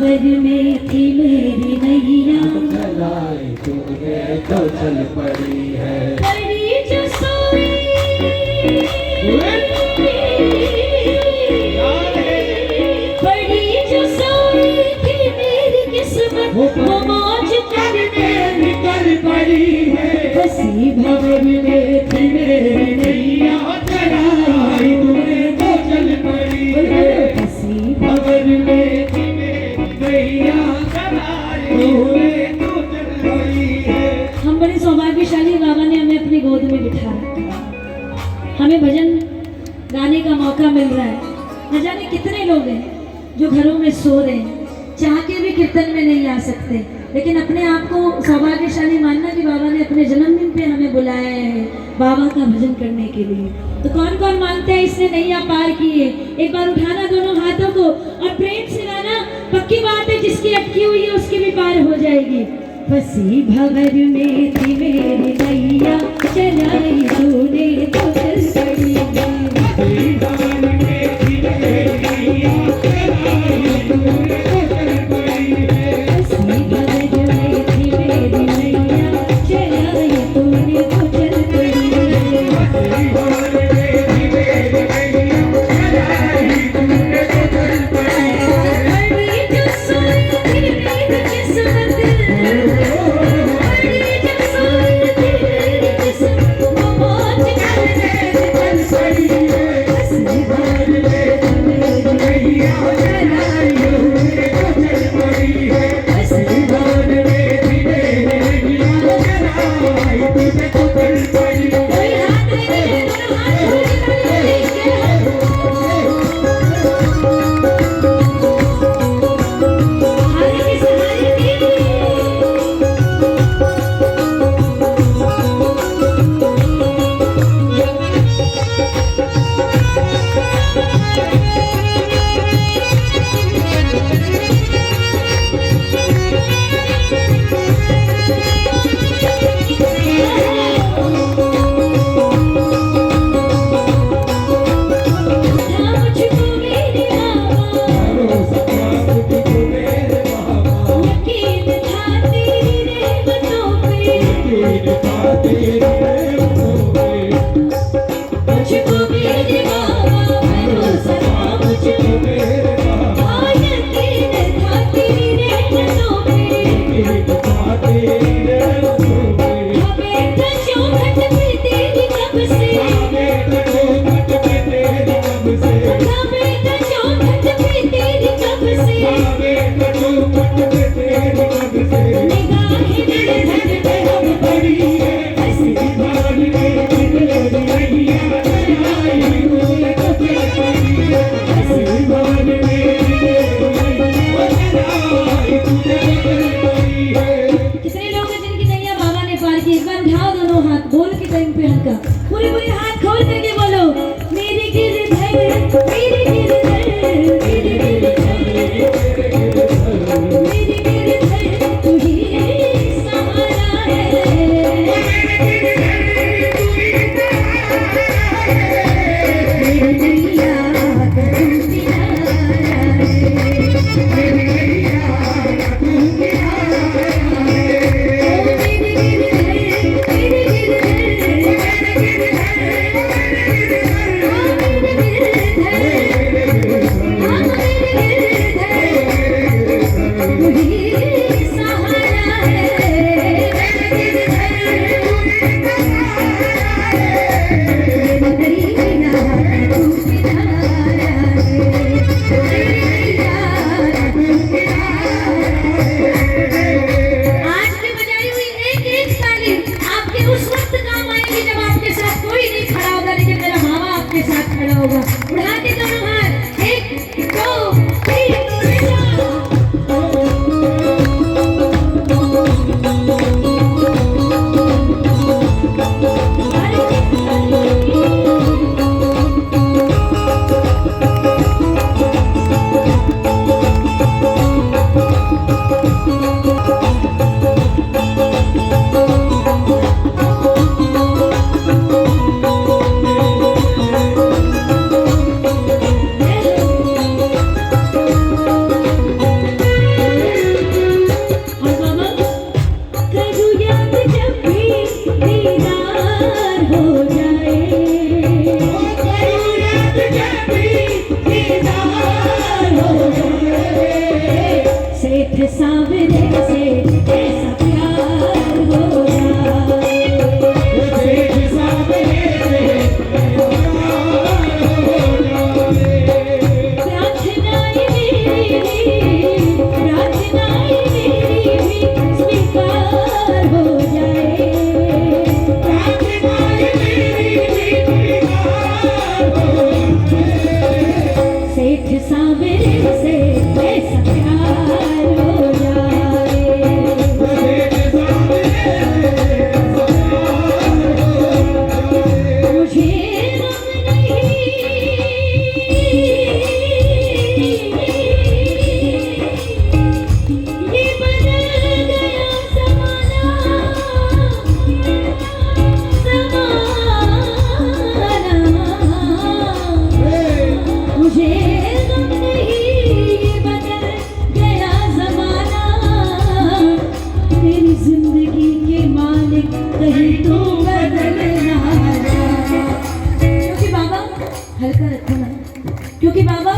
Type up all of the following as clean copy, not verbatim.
भंवर में थी मेरी नैया, चलाए तूने तो चल पड़ी है। पड़ी जो सोई पड़ी जो सोई थी मेरी किस्मत, वो मौज करके निकल पड़ी है। हंसी भंवर में थी मेरी नैया, चलाए तूने तो चल पड़ी है। हंसी भंवर में थी मेरी नैया, चलाए तूने तो चल पड़ी है। हम बड़े सौभाग्यशाली, बाबा ने हमें अपनी गोद में बिठा रखा, हमें भजन गाने का मौका मिल रहा है। न जाने कितने लोग हैं जो घरों में सो रहे हैं, चाह के भी कीर्तन में नहीं आ सकते, लेकिन अपने आप को सौभाग्यशाली मानना कि बाबा ने अपने जन्मदिन पे हमें बुलाया है बाबा का भजन करने के लिए। तो कौन कौन मानते हैं इसने नैया पार की है? एक बार उठाना दोनों हाथों को और प्रेम से गाना। पक्की बात है, जिसकी अटकी हुई है उसकी भी पार हो जाएगी। फंसी भंवर में थी मेरी नैया, चलाई तूने तो चल पड़ी है। फंसी भंवर में थी मेरी नैया, चलाए तूने तो चल पड़ी है। फंसी भंवर में थी मेरी नैया, चलाई तूने तो चल पड़ी है। फंसी भंवर में थी मेरी नैया, चलाए तूने तो चल पड़ी है। पड़ी जो सोई थी मेरी किस्मत, पड़ी जो सोई थी मेरी किस्मत, वो मौज करके चल पड़ी है। हंसी भंवर में थी मेरी नैया, चलाई तूने तो चल पड़ी है। हंसी भंवर में थी मेरी नैया, चलाए तूने तो चल पड़ी है। कोई हाथ नहीं है, दोनों हाथ जोड़ के ताली बजाइए। हारे के सहारे तेरी मुझको मेरे बाबा, यकीन था तेरी रहमतों पे, मुझको मेरे बाबा भरोसा था मुझको, हाँ यकीन था तेरी रहमतों पे। हमें तो घट पे तेरी कब से, हमें तो घट पे तेरी कब से, निगाहें निर्धन पे हम पड़ी है। हंसी कितने लोग हैं जिनकी नैया बाबा ने पार की? एक बार उठाओ दोनों हाथ, बोल के टाइम पे हल्का पूरे पूरे हाथ खोल करके बोलो, मेरे गिरधर मेरे गिरधर मेरे गिरधर मेरे गिरधर, तू ही सहारा है। मेरी नैया का तू किनारा है। क्योंकि बाबा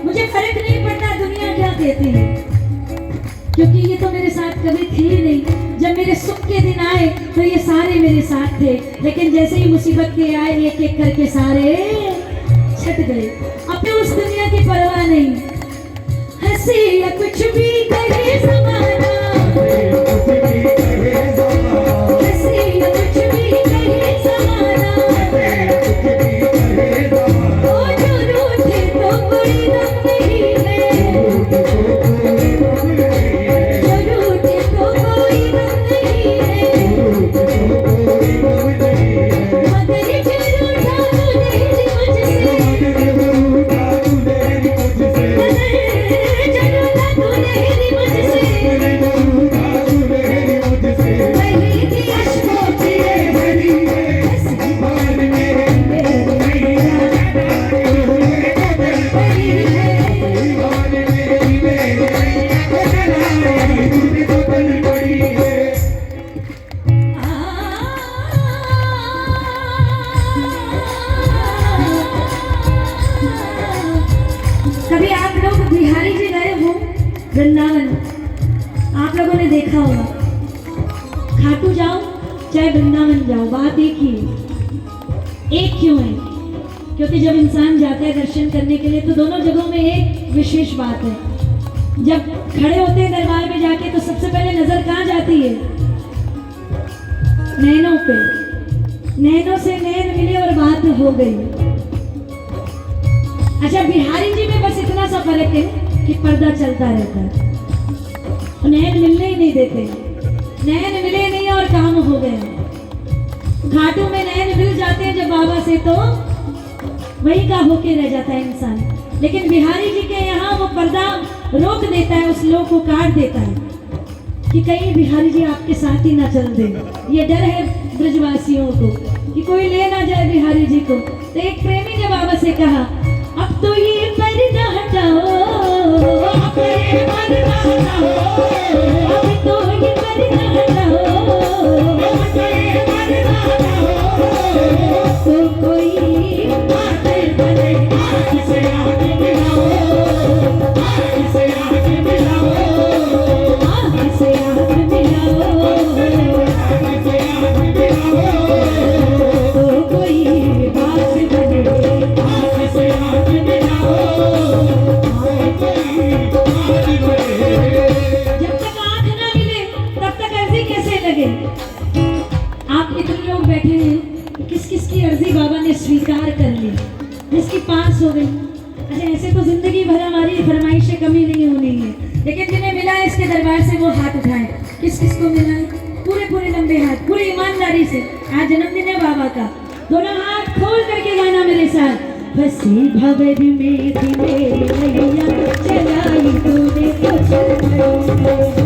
मुझे फर्क नहीं पड़ता दुनिया क्या कहती है, क्योंकि ये तो मेरे साथ कभी थी ही नहीं। जब मेरे सुख के दिन आए तो ये सारे मेरे साथ थे, लेकिन जैसे ही मुसीबत के आए एक एक करके सारे छट गए। अब तो उस दुनिया की परवाह नहीं, हंसी या कुछ भी करे जमाना, हंसी या कुछ भी करे जमाना, ओ जो रूठे तो कोई गम नहीं है, जो रूठे तो कोई गम नहीं है, मगर जो रूठा तूने मुझसे, मगर जो रूठा तूने मुझसे, वही थी अश्कों की भरी हंसी कभी आप लोग बिहारी जी गए हो वृंदावन, आप लोगों ने देखा होगा, खाटू जाओ चाहे वृंदावन जाओ, बात एक ही है। एक क्यों है? क्योंकि जब इंसान जाता है दर्शन करने के लिए तो दोनों जगहों में एक विशेष बात है। जब खड़े होते हैं दरबार में जाके तो सबसे पहले नजर कहाँ जाती है? नैनों पे, नैनों से नैन मिले और बात हो गई। अच्छा, बिहारी जी में बस इतना सा फर्क है कि पर्दा चलता रहता है, नैन मिलने ही नहीं देते, नैन मिले नहीं और काम हो गया। घाटों में नैन मिल जाते हैं जब बाबा से तो वही का होके रह जाता है इंसान, लेकिन बिहारी जी के यहाँ वो पर्दा रोक देता है, उस लोग को काट देता है कि कहीं बिहारी जी आपके साथ ही ना चल दे। ये डर है ब्रजवासियों को कि कोई ले ना जाए बिहारी जी को। तो एक प्रेमी ने बाबा से कहा, अब तो ये पर्दा हटाओ, अब तो ये पर्दा हटाओ, अब तो ये पर्दा हटाओ, अब तो ये पर्दा हटाओ, तो कोई बातें करे, आँख से आँख मिलाओ, आँख से आँख मिलाओ, आँख से आँख मिलाओ, आँख से आँख मिलाओ, तो कोई बात बने, आँख से आँख मिलाओ, जब तक आँख ना मिले तब तक अर्जी कैसे लगे? आप इतने लोग बैठे हैं, किस किस की अर्जी बाबा ने स्वीकार कर ली, जिसकी पास हो गई। अच्छा, ऐसे तो जिंदगी भर हमारी फरमाइशें कमी नहीं होनी है, लेकिन जिन्हें मिला है इसके दरबार से वो हाथ उठाएं। किस किस को मिला है? पूरे पूरे लंबे हाथ, पूरी ईमानदारी से। आज जन्मदिन है बाबा का, दोनों हाथ खोल करके गाना मेरे साथ। फंसी भंवर में थी मेरी नैया, चलाई तूने तो चलाई।